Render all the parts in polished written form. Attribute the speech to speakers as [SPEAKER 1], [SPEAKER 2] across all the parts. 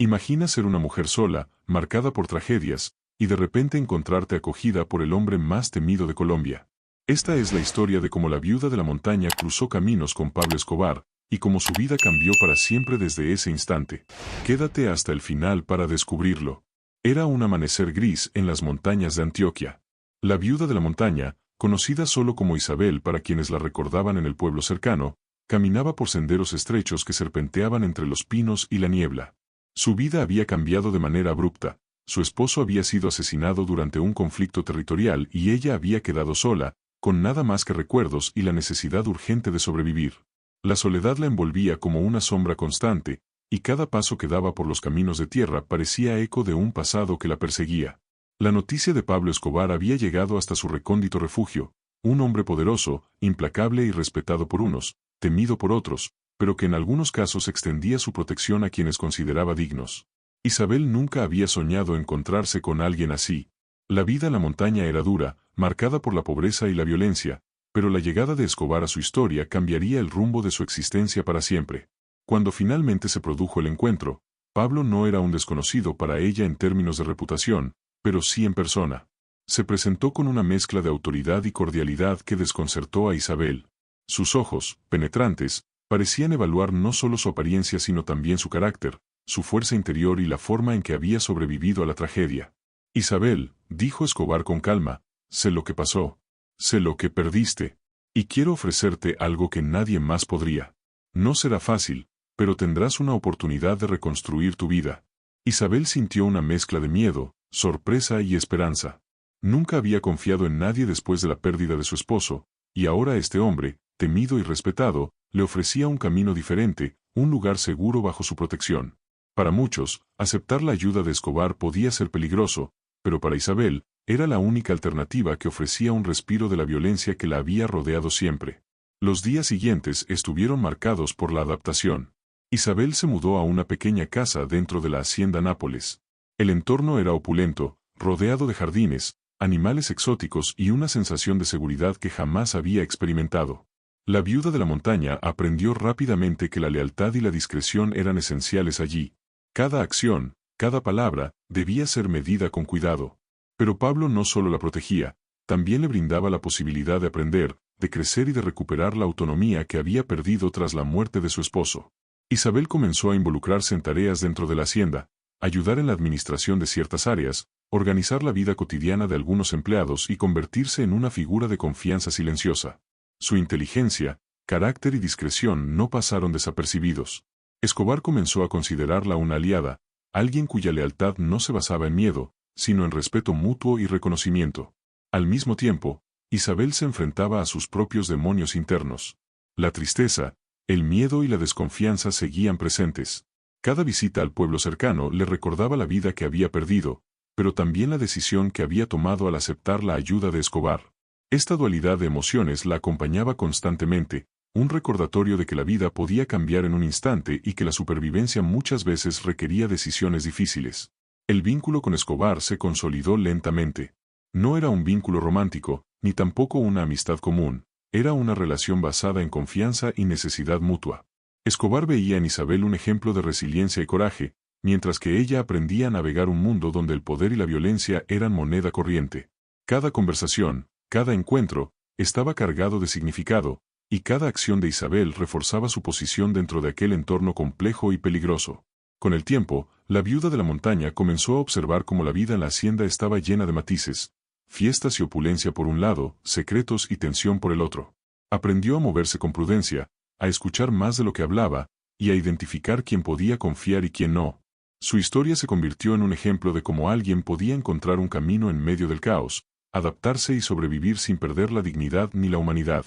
[SPEAKER 1] Imagina ser una mujer sola, marcada por tragedias, y de repente encontrarte acogida por el hombre más temido de Colombia. Esta es la historia de cómo la viuda de la montaña cruzó caminos con Pablo Escobar, y cómo su vida cambió para siempre desde ese instante. Quédate hasta el final para descubrirlo. Era un amanecer gris en las montañas de Antioquia. La viuda de la montaña, conocida solo como Isabel para quienes la recordaban en el pueblo cercano, caminaba por senderos estrechos que serpenteaban entre los pinos y la niebla. Su vida había cambiado de manera abrupta. Su esposo había sido asesinado durante un conflicto territorial y ella había quedado sola, con nada más que recuerdos y la necesidad urgente de sobrevivir. La soledad la envolvía como una sombra constante, y cada paso que daba por los caminos de tierra parecía eco de un pasado que la perseguía. La noticia de Pablo Escobar había llegado hasta su recóndito refugio, un hombre poderoso, implacable y respetado por unos, temido por otros, pero que en algunos casos extendía su protección a quienes consideraba dignos. Isabel nunca había soñado encontrarse con alguien así. La vida en la montaña era dura, marcada por la pobreza y la violencia, pero la llegada de Escobar a su historia cambiaría el rumbo de su existencia para siempre. Cuando finalmente se produjo el encuentro, Pablo no era un desconocido para ella en términos de reputación, pero sí en persona. Se presentó con una mezcla de autoridad y cordialidad que desconcertó a Isabel. Sus ojos, penetrantes, parecían evaluar no solo su apariencia sino también su carácter, su fuerza interior y la forma en que había sobrevivido a la tragedia. Isabel, dijo Escobar con calma, sé lo que pasó, sé lo que perdiste, y quiero ofrecerte algo que nadie más podría. No será fácil, pero tendrás una oportunidad de reconstruir tu vida. Isabel sintió una mezcla de miedo, sorpresa y esperanza. Nunca había confiado en nadie después de la pérdida de su esposo, y ahora este hombre, temido y respetado, le ofrecía un camino diferente, un lugar seguro bajo su protección. Para muchos, aceptar la ayuda de Escobar podía ser peligroso, pero para Isabel, era la única alternativa que ofrecía un respiro de la violencia que la había rodeado siempre. Los días siguientes estuvieron marcados por la adaptación. Isabel se mudó a una pequeña casa dentro de la hacienda Nápoles. El entorno era opulento, rodeado de jardines, animales exóticos y una sensación de seguridad que jamás había experimentado. La viuda de la montaña aprendió rápidamente que la lealtad y la discreción eran esenciales allí. Cada acción, cada palabra, debía ser medida con cuidado. Pero Pablo no solo la protegía, también le brindaba la posibilidad de aprender, de crecer y de recuperar la autonomía que había perdido tras la muerte de su esposo. Isabel comenzó a involucrarse en tareas dentro de la hacienda, ayudar en la administración de ciertas áreas, organizar la vida cotidiana de algunos empleados y convertirse en una figura de confianza silenciosa. Su inteligencia, carácter y discreción no pasaron desapercibidos. Escobar comenzó a considerarla una aliada, alguien cuya lealtad no se basaba en miedo, sino en respeto mutuo y reconocimiento. Al mismo tiempo, Isabel se enfrentaba a sus propios demonios internos. La tristeza, el miedo y la desconfianza seguían presentes. Cada visita al pueblo cercano le recordaba la vida que había perdido, pero también la decisión que había tomado al aceptar la ayuda de Escobar. Esta dualidad de emociones la acompañaba constantemente, un recordatorio de que la vida podía cambiar en un instante y que la supervivencia muchas veces requería decisiones difíciles. El vínculo con Escobar se consolidó lentamente. No era un vínculo romántico, ni tampoco una amistad común, era una relación basada en confianza y necesidad mutua. Escobar veía en Isabel un ejemplo de resiliencia y coraje, mientras que ella aprendía a navegar un mundo donde el poder y la violencia eran moneda corriente. Cada conversación, cada encuentro, estaba cargado de significado, y cada acción de Isabel reforzaba su posición dentro de aquel entorno complejo y peligroso. Con el tiempo, la viuda de la montaña comenzó a observar cómo la vida en la hacienda estaba llena de matices, fiestas y opulencia por un lado, secretos y tensión por el otro. Aprendió a moverse con prudencia, a escuchar más de lo que hablaba, y a identificar quién podía confiar y quién no. Su historia se convirtió en un ejemplo de cómo alguien podía encontrar un camino en medio del caos, adaptarse y sobrevivir sin perder la dignidad ni la humanidad.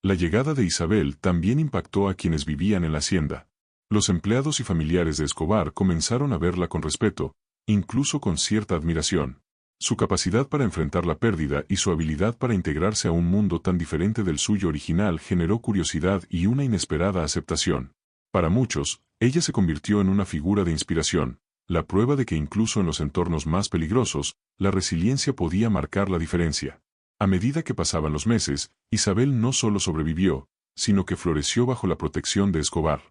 [SPEAKER 1] La llegada de Isabel también impactó a quienes vivían en la hacienda. Los empleados y familiares de Escobar comenzaron a verla con respeto, incluso con cierta admiración. Su capacidad para enfrentar la pérdida y su habilidad para integrarse a un mundo tan diferente del suyo original generó curiosidad y una inesperada aceptación. Para muchos, ella se convirtió en una figura de inspiración, la prueba de que incluso en los entornos más peligrosos, la resiliencia podía marcar la diferencia. A medida que pasaban los meses, Isabel no solo sobrevivió, sino que floreció bajo la protección de Escobar.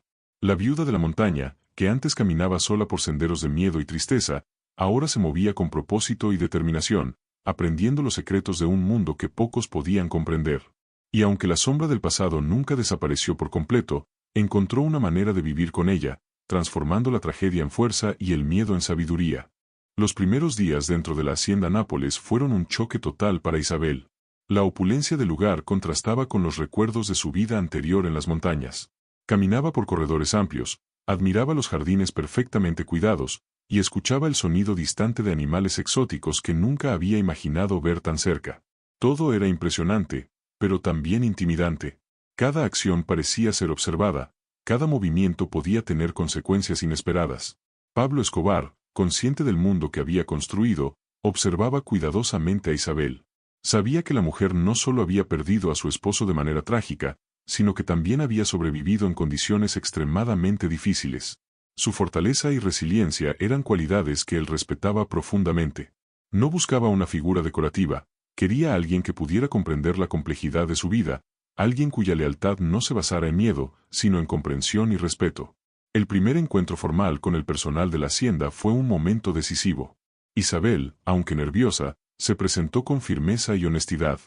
[SPEAKER 1] La viuda de la montaña, que antes caminaba sola por senderos de miedo y tristeza, ahora se movía con propósito y determinación, aprendiendo los secretos de un mundo que pocos podían comprender. Y aunque la sombra del pasado nunca desapareció por completo, encontró una manera de vivir con ella, transformando la tragedia en fuerza y el miedo en sabiduría. Los primeros días dentro de la hacienda Nápoles fueron un choque total para Isabel. La opulencia del lugar contrastaba con los recuerdos de su vida anterior en las montañas. Caminaba por corredores amplios, admiraba los jardines perfectamente cuidados, y escuchaba el sonido distante de animales exóticos que nunca había imaginado ver tan cerca. Todo era impresionante, pero también intimidante. Cada acción parecía ser observada, cada movimiento podía tener consecuencias inesperadas. Pablo Escobar, consciente del mundo que había construido, observaba cuidadosamente a Isabel. Sabía que la mujer no solo había perdido a su esposo de manera trágica, sino que también había sobrevivido en condiciones extremadamente difíciles. Su fortaleza y resiliencia eran cualidades que él respetaba profundamente. No buscaba una figura decorativa, quería a alguien que pudiera comprender la complejidad de su vida, alguien cuya lealtad no se basara en miedo, sino en comprensión y respeto. El primer encuentro formal con el personal de la hacienda fue un momento decisivo. Isabel, aunque nerviosa, se presentó con firmeza y honestidad.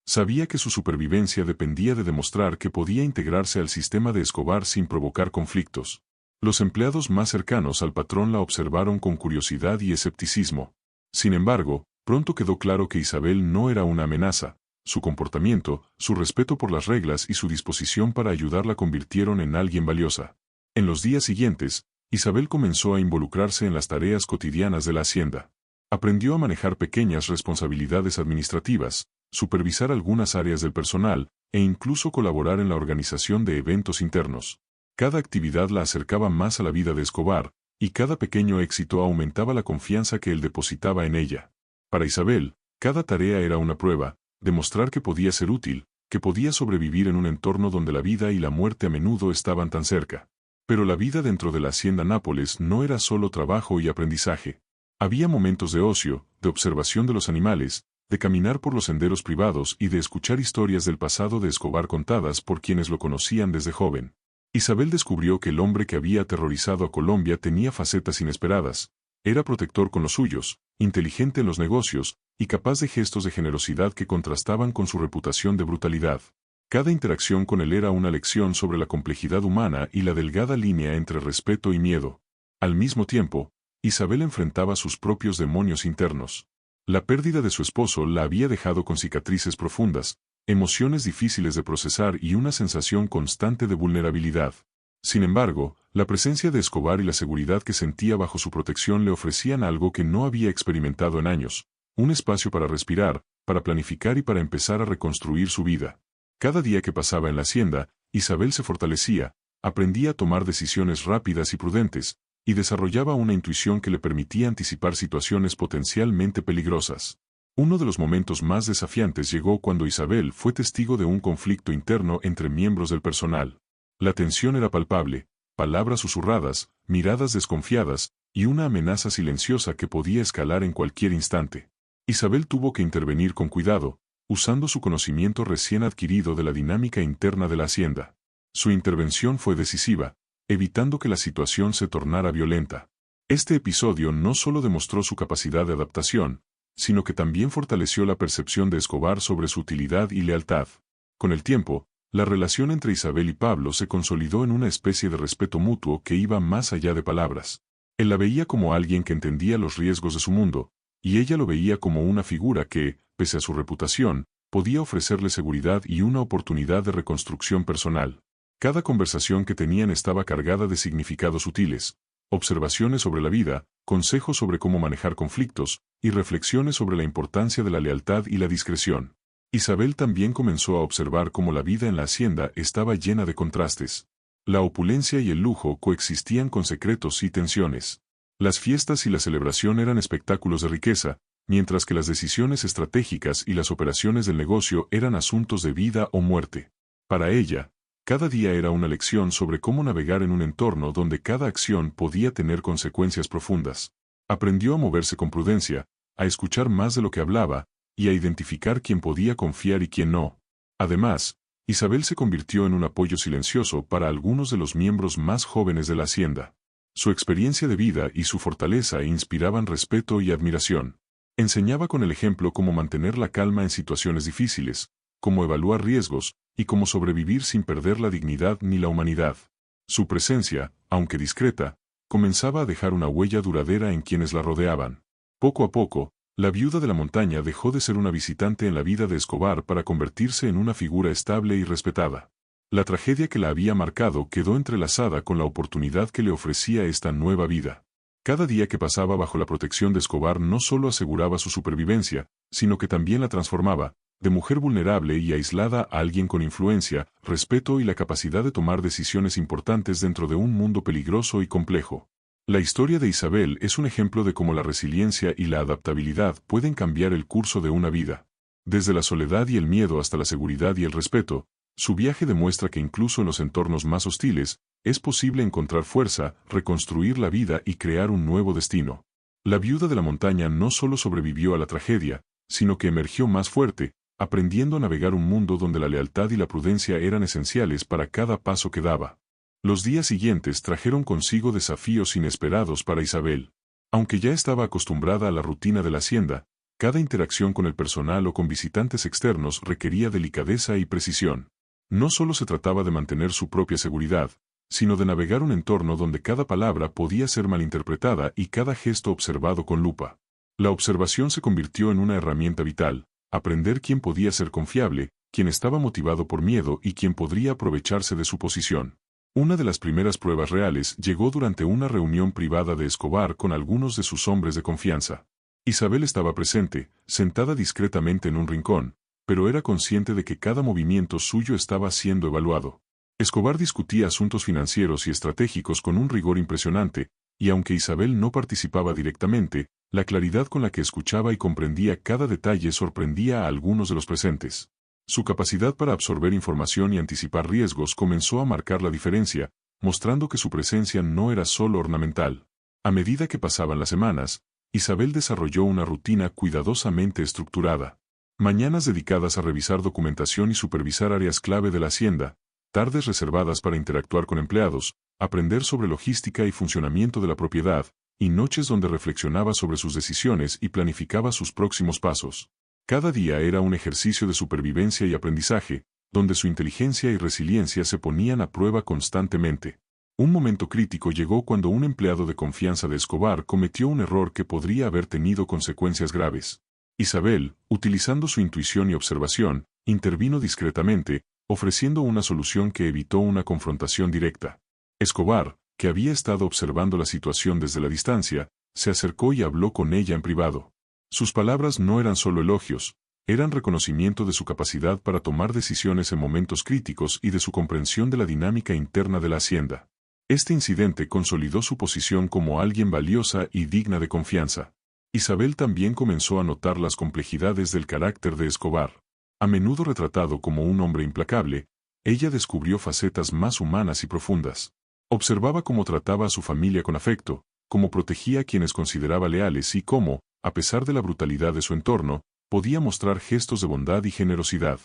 [SPEAKER 1] Sabía que su supervivencia dependía de demostrar que podía integrarse al sistema de Escobar sin provocar conflictos. Los empleados más cercanos al patrón la observaron con curiosidad y escepticismo. Sin embargo, pronto quedó claro que Isabel no era una amenaza. Su comportamiento, su respeto por las reglas y su disposición para ayudar la convirtieron en alguien valiosa. En los días siguientes, Isabel comenzó a involucrarse en las tareas cotidianas de la hacienda. Aprendió a manejar pequeñas responsabilidades administrativas, supervisar algunas áreas del personal, e incluso colaborar en la organización de eventos internos. Cada actividad la acercaba más a la vida de Escobar, y cada pequeño éxito aumentaba la confianza que él depositaba en ella. Para Isabel, cada tarea era una prueba, demostrar que podía ser útil, que podía sobrevivir en un entorno donde la vida y la muerte a menudo estaban tan cerca. Pero la vida dentro de la hacienda Nápoles no era solo trabajo y aprendizaje. Había momentos de ocio, de observación de los animales, de caminar por los senderos privados y de escuchar historias del pasado de Escobar contadas por quienes lo conocían desde joven. Isabel descubrió que el hombre que había aterrorizado a Colombia tenía facetas inesperadas, era protector con los suyos, inteligente en los negocios, y capaz de gestos de generosidad que contrastaban con su reputación de brutalidad. Cada interacción con él era una lección sobre la complejidad humana y la delgada línea entre respeto y miedo. Al mismo tiempo, Isabel enfrentaba sus propios demonios internos. La pérdida de su esposo la había dejado con cicatrices profundas, emociones difíciles de procesar y una sensación constante de vulnerabilidad. Sin embargo, la presencia de Escobar y la seguridad que sentía bajo su protección le ofrecían algo que no había experimentado en años, un espacio para respirar, para planificar y para empezar a reconstruir su vida. Cada día que pasaba en la hacienda, Isabel se fortalecía, aprendía a tomar decisiones rápidas y prudentes, y desarrollaba una intuición que le permitía anticipar situaciones potencialmente peligrosas. Uno de los momentos más desafiantes llegó cuando Isabel fue testigo de un conflicto interno entre miembros del personal. La tensión era palpable, palabras susurradas, miradas desconfiadas, y una amenaza silenciosa que podía escalar en cualquier instante. Isabel tuvo que intervenir con cuidado, usando su conocimiento recién adquirido de la dinámica interna de la hacienda. Su intervención fue decisiva, evitando que la situación se tornara violenta. Este episodio no solo demostró su capacidad de adaptación, sino que también fortaleció la percepción de Escobar sobre su utilidad y lealtad. Con el tiempo, la relación entre Isabel y Pablo se consolidó en una especie de respeto mutuo que iba más allá de palabras. Él la veía como alguien que entendía los riesgos de su mundo, y ella lo veía como una figura que, pese a su reputación, podía ofrecerle seguridad y una oportunidad de reconstrucción personal. Cada conversación que tenían estaba cargada de significados sutiles, observaciones sobre la vida, consejos sobre cómo manejar conflictos, y reflexiones sobre la importancia de la lealtad y la discreción. Isabel también comenzó a observar cómo la vida en la hacienda estaba llena de contrastes. La opulencia y el lujo coexistían con secretos y tensiones. Las fiestas y la celebración eran espectáculos de riqueza, mientras que las decisiones estratégicas y las operaciones del negocio eran asuntos de vida o muerte. Para ella, cada día era una lección sobre cómo navegar en un entorno donde cada acción podía tener consecuencias profundas. Aprendió a moverse con prudencia, a escuchar más de lo que hablaba, y a identificar quién podía confiar y quién no. Además, Isabel se convirtió en un apoyo silencioso para algunos de los miembros más jóvenes de la hacienda. Su experiencia de vida y su fortaleza inspiraban respeto y admiración. Enseñaba con el ejemplo cómo mantener la calma en situaciones difíciles, cómo evaluar riesgos, y cómo sobrevivir sin perder la dignidad ni la humanidad. Su presencia, aunque discreta, comenzaba a dejar una huella duradera en quienes la rodeaban. Poco a poco, la viuda de la montaña dejó de ser una visitante en la vida de Escobar para convertirse en una figura estable y respetada. La tragedia que la había marcado quedó entrelazada con la oportunidad que le ofrecía esta nueva vida. Cada día que pasaba bajo la protección de Escobar no solo aseguraba su supervivencia, sino que también la transformaba, de mujer vulnerable y aislada a alguien con influencia, respeto y la capacidad de tomar decisiones importantes dentro de un mundo peligroso y complejo. La historia de Isabel es un ejemplo de cómo la resiliencia y la adaptabilidad pueden cambiar el curso de una vida. Desde la soledad y el miedo hasta la seguridad y el respeto, su viaje demuestra que incluso en los entornos más hostiles, es posible encontrar fuerza, reconstruir la vida y crear un nuevo destino. La viuda de la montaña no solo sobrevivió a la tragedia, sino que emergió más fuerte, aprendiendo a navegar un mundo donde la lealtad y la prudencia eran esenciales para cada paso que daba. Los días siguientes trajeron consigo desafíos inesperados para Isabel. Aunque ya estaba acostumbrada a la rutina de la hacienda, cada interacción con el personal o con visitantes externos requería delicadeza y precisión. No solo se trataba de mantener su propia seguridad, sino de navegar un entorno donde cada palabra podía ser malinterpretada y cada gesto observado con lupa. La observación se convirtió en una herramienta vital, aprender quién podía ser confiable, quién estaba motivado por miedo y quién podría aprovecharse de su posición. Una de las primeras pruebas reales llegó durante una reunión privada de Escobar con algunos de sus hombres de confianza. Isabel estaba presente, sentada discretamente en un rincón, pero era consciente de que cada movimiento suyo estaba siendo evaluado. Escobar discutía asuntos financieros y estratégicos con un rigor impresionante, y aunque Isabel no participaba directamente, la claridad con la que escuchaba y comprendía cada detalle sorprendía a algunos de los presentes. Su capacidad para absorber información y anticipar riesgos comenzó a marcar la diferencia, mostrando que su presencia no era solo ornamental. A medida que pasaban las semanas, Isabel desarrolló una rutina cuidadosamente estructurada. Mañanas dedicadas a revisar documentación y supervisar áreas clave de la hacienda, tardes reservadas para interactuar con empleados, aprender sobre logística y funcionamiento de la propiedad, y noches donde reflexionaba sobre sus decisiones y planificaba sus próximos pasos. Cada día era un ejercicio de supervivencia y aprendizaje, donde su inteligencia y resiliencia se ponían a prueba constantemente. Un momento crítico llegó cuando un empleado de confianza de Escobar cometió un error que podría haber tenido consecuencias graves. Isabel, utilizando su intuición y observación, intervino discretamente, ofreciendo una solución que evitó una confrontación directa. Escobar, que había estado observando la situación desde la distancia, se acercó y habló con ella en privado. Sus palabras no eran solo elogios, eran reconocimiento de su capacidad para tomar decisiones en momentos críticos y de su comprensión de la dinámica interna de la hacienda. Este incidente consolidó su posición como alguien valiosa y digna de confianza. Isabel también comenzó a notar las complejidades del carácter de Escobar. A menudo retratado como un hombre implacable, ella descubrió facetas más humanas y profundas. Observaba cómo trataba a su familia con afecto, cómo protegía a quienes consideraba leales y cómo, a pesar de la brutalidad de su entorno, podía mostrar gestos de bondad y generosidad.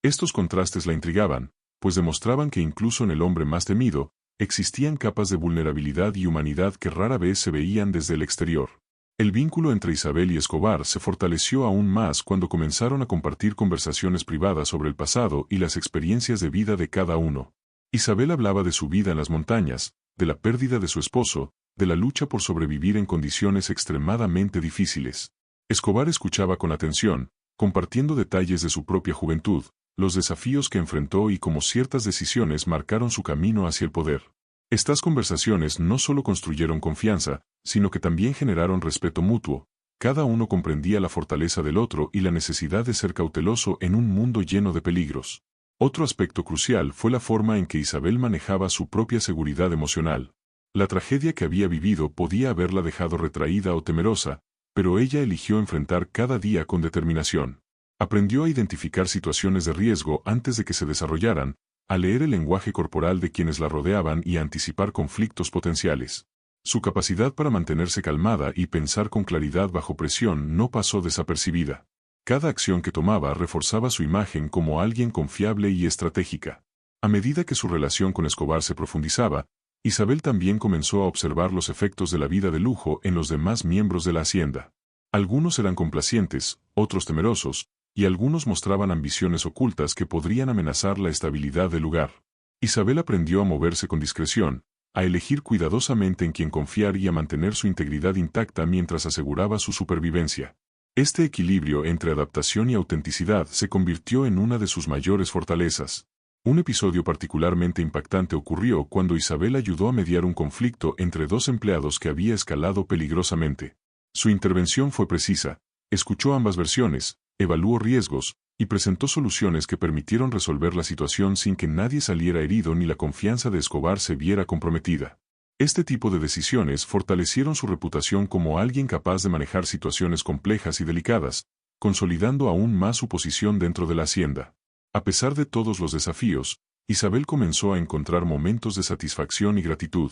[SPEAKER 1] Estos contrastes la intrigaban, pues demostraban que incluso en el hombre más temido, existían capas de vulnerabilidad y humanidad que rara vez se veían desde el exterior. El vínculo entre Isabel y Escobar se fortaleció aún más cuando comenzaron a compartir conversaciones privadas sobre el pasado y las experiencias de vida de cada uno. Isabel hablaba de su vida en las montañas, de la pérdida de su esposo, de la lucha por sobrevivir en condiciones extremadamente difíciles. Escobar escuchaba con atención, compartiendo detalles de su propia juventud, los desafíos que enfrentó y cómo ciertas decisiones marcaron su camino hacia el poder. Estas conversaciones no solo construyeron confianza, sino que también generaron respeto mutuo. Cada uno comprendía la fortaleza del otro y la necesidad de ser cauteloso en un mundo lleno de peligros. Otro aspecto crucial fue la forma en que Isabel manejaba su propia seguridad emocional. La tragedia que había vivido podía haberla dejado retraída o temerosa, pero ella eligió enfrentar cada día con determinación. Aprendió a identificar situaciones de riesgo antes de que se desarrollaran, a leer el lenguaje corporal de quienes la rodeaban y a anticipar conflictos potenciales. Su capacidad para mantenerse calmada y pensar con claridad bajo presión no pasó desapercibida. Cada acción que tomaba reforzaba su imagen como alguien confiable y estratégica. A medida que su relación con Escobar se profundizaba, Isabel también comenzó a observar los efectos de la vida de lujo en los demás miembros de la hacienda. Algunos eran complacientes, otros temerosos, y algunos mostraban ambiciones ocultas que podrían amenazar la estabilidad del lugar. Isabel aprendió a moverse con discreción, a elegir cuidadosamente en quién confiar y a mantener su integridad intacta mientras aseguraba su supervivencia. Este equilibrio entre adaptación y autenticidad se convirtió en una de sus mayores fortalezas. Un episodio particularmente impactante ocurrió cuando Isabel ayudó a mediar un conflicto entre dos empleados que había escalado peligrosamente. Su intervención fue precisa, escuchó ambas versiones, evaluó riesgos, y presentó soluciones que permitieron resolver la situación sin que nadie saliera herido ni la confianza de Escobar se viera comprometida. Este tipo de decisiones fortalecieron su reputación como alguien capaz de manejar situaciones complejas y delicadas, consolidando aún más su posición dentro de la hacienda. A pesar de todos los desafíos, Isabel comenzó a encontrar momentos de satisfacción y gratitud.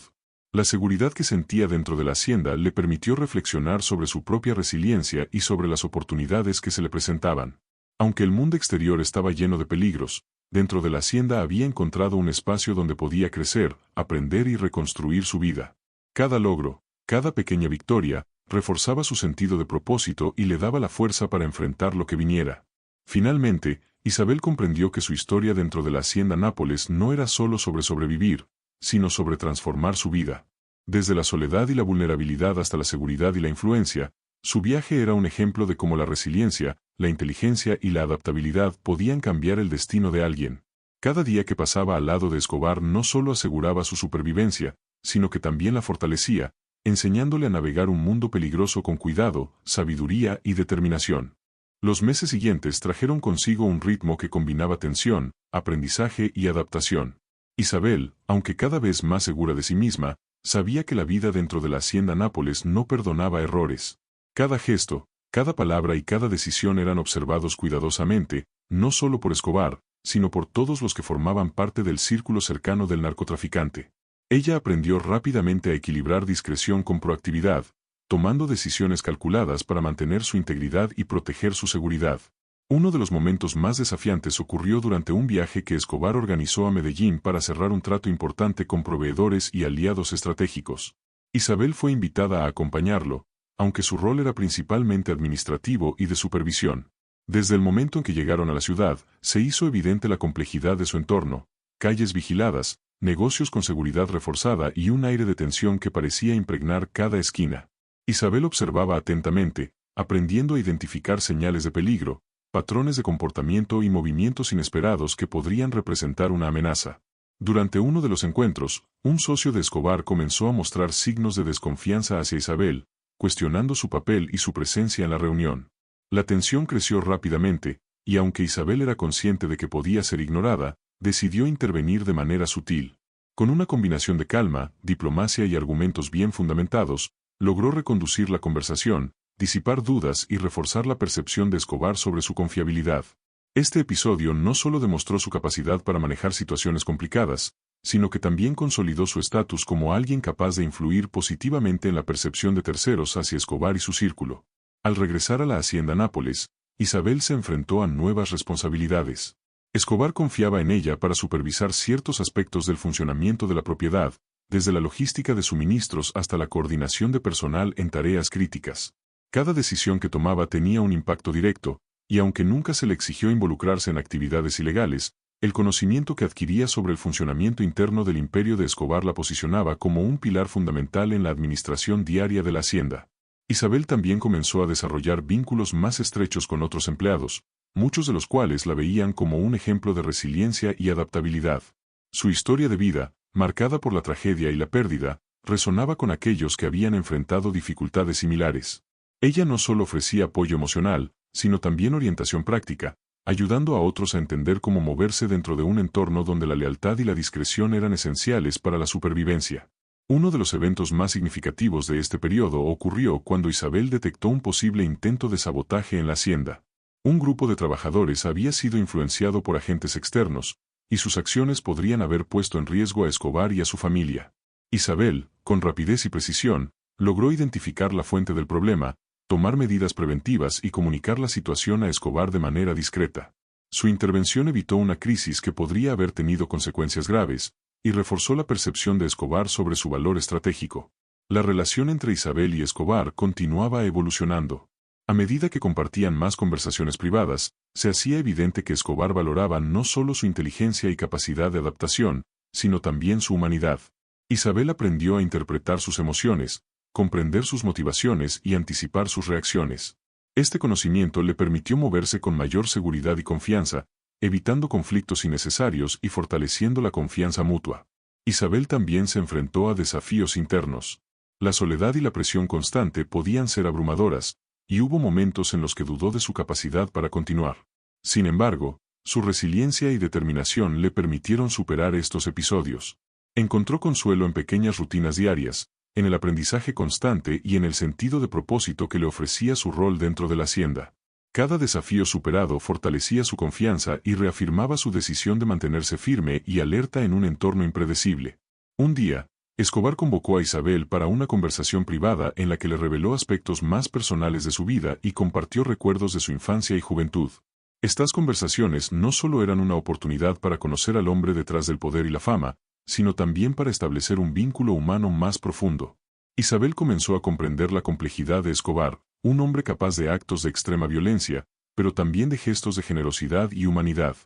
[SPEAKER 1] La seguridad que sentía dentro de la hacienda le permitió reflexionar sobre su propia resiliencia y sobre las oportunidades que se le presentaban. Aunque el mundo exterior estaba lleno de peligros, dentro de la hacienda había encontrado un espacio donde podía crecer, aprender y reconstruir su vida. Cada logro, cada pequeña victoria, reforzaba su sentido de propósito y le daba la fuerza para enfrentar lo que viniera. Finalmente, Isabel comprendió que su historia dentro de la hacienda Nápoles no era solo sobre sobrevivir, sino sobre transformar su vida. Desde la soledad y la vulnerabilidad hasta la seguridad y la influencia, su viaje era un ejemplo de cómo la resiliencia, la inteligencia y la adaptabilidad podían cambiar el destino de alguien. Cada día que pasaba al lado de Escobar no solo aseguraba su supervivencia, sino que también la fortalecía, enseñándole a navegar un mundo peligroso con cuidado, sabiduría y determinación. Los meses siguientes trajeron consigo un ritmo que combinaba tensión, aprendizaje y adaptación. Isabel, aunque cada vez más segura de sí misma, sabía que la vida dentro de la hacienda Nápoles no perdonaba errores. Cada gesto, cada palabra y cada decisión eran observados cuidadosamente, no solo por Escobar, sino por todos los que formaban parte del círculo cercano del narcotraficante. Ella aprendió rápidamente a equilibrar discreción con proactividad, tomando decisiones calculadas para mantener su integridad y proteger su seguridad. Uno de los momentos más desafiantes ocurrió durante un viaje que Escobar organizó a Medellín para cerrar un trato importante con proveedores y aliados estratégicos. Isabel fue invitada a acompañarlo, aunque su rol era principalmente administrativo y de supervisión. Desde el momento en que llegaron a la ciudad, se hizo evidente la complejidad de su entorno: calles vigiladas, negocios con seguridad reforzada y un aire de tensión que parecía impregnar cada esquina. Isabel observaba atentamente, aprendiendo a identificar señales de peligro, patrones de comportamiento y movimientos inesperados que podrían representar una amenaza. Durante uno de los encuentros, un socio de Escobar comenzó a mostrar signos de desconfianza hacia Isabel, cuestionando su papel y su presencia en la reunión. La tensión creció rápidamente, y aunque Isabel era consciente de que podía ser ignorada, decidió intervenir de manera sutil. Con una combinación de calma, diplomacia y argumentos bien fundamentados, logró reconducir la conversación, disipar dudas y reforzar la percepción de Escobar sobre su confiabilidad. Este episodio no solo demostró su capacidad para manejar situaciones complicadas, sino que también consolidó su estatus como alguien capaz de influir positivamente en la percepción de terceros hacia Escobar y su círculo. Al regresar a la hacienda Nápoles, Isabel se enfrentó a nuevas responsabilidades. Escobar confiaba en ella para supervisar ciertos aspectos del funcionamiento de la propiedad, desde la logística de suministros hasta la coordinación de personal en tareas críticas. Cada decisión que tomaba tenía un impacto directo, y aunque nunca se le exigió involucrarse en actividades ilegales, el conocimiento que adquiría sobre el funcionamiento interno del imperio de Escobar la posicionaba como un pilar fundamental en la administración diaria de la hacienda. Isabel también comenzó a desarrollar vínculos más estrechos con otros empleados, muchos de los cuales la veían como un ejemplo de resiliencia y adaptabilidad. Su historia de vida, marcada por la tragedia y la pérdida, resonaba con aquellos que habían enfrentado dificultades similares. Ella no solo ofrecía apoyo emocional, sino también orientación práctica, ayudando a otros a entender cómo moverse dentro de un entorno donde la lealtad y la discreción eran esenciales para la supervivencia. Uno de los eventos más significativos de este periodo ocurrió cuando Isabel detectó un posible intento de sabotaje en la hacienda. Un grupo de trabajadores había sido influenciado por agentes externos, y sus acciones podrían haber puesto en riesgo a Escobar y a su familia. Isabel, con rapidez y precisión, logró identificar la fuente del problema, tomar medidas preventivas y comunicar la situación a Escobar de manera discreta. Su intervención evitó una crisis que podría haber tenido consecuencias graves, y reforzó la percepción de Escobar sobre su valor estratégico. La relación entre Isabel y Escobar continuaba evolucionando. A medida que compartían más conversaciones privadas, se hacía evidente que Escobar valoraba no solo su inteligencia y capacidad de adaptación, sino también su humanidad. Isabel aprendió a interpretar sus emociones, comprender sus motivaciones y anticipar sus reacciones. Este conocimiento le permitió moverse con mayor seguridad y confianza, evitando conflictos innecesarios y fortaleciendo la confianza mutua. Isabel también se enfrentó a desafíos internos. La soledad y la presión constante podían ser abrumadoras, y hubo momentos en los que dudó de su capacidad para continuar. Sin embargo, su resiliencia y determinación le permitieron superar estos episodios. Encontró consuelo en pequeñas rutinas diarias, en el aprendizaje constante y en el sentido de propósito que le ofrecía su rol dentro de la hacienda. Cada desafío superado fortalecía su confianza y reafirmaba su decisión de mantenerse firme y alerta en un entorno impredecible. Un día, Escobar convocó a Isabel para una conversación privada en la que le reveló aspectos más personales de su vida y compartió recuerdos de su infancia y juventud. Estas conversaciones no solo eran una oportunidad para conocer al hombre detrás del poder y la fama, sino también para establecer un vínculo humano más profundo. Isabel comenzó a comprender la complejidad de Escobar, un hombre capaz de actos de extrema violencia, pero también de gestos de generosidad y humanidad.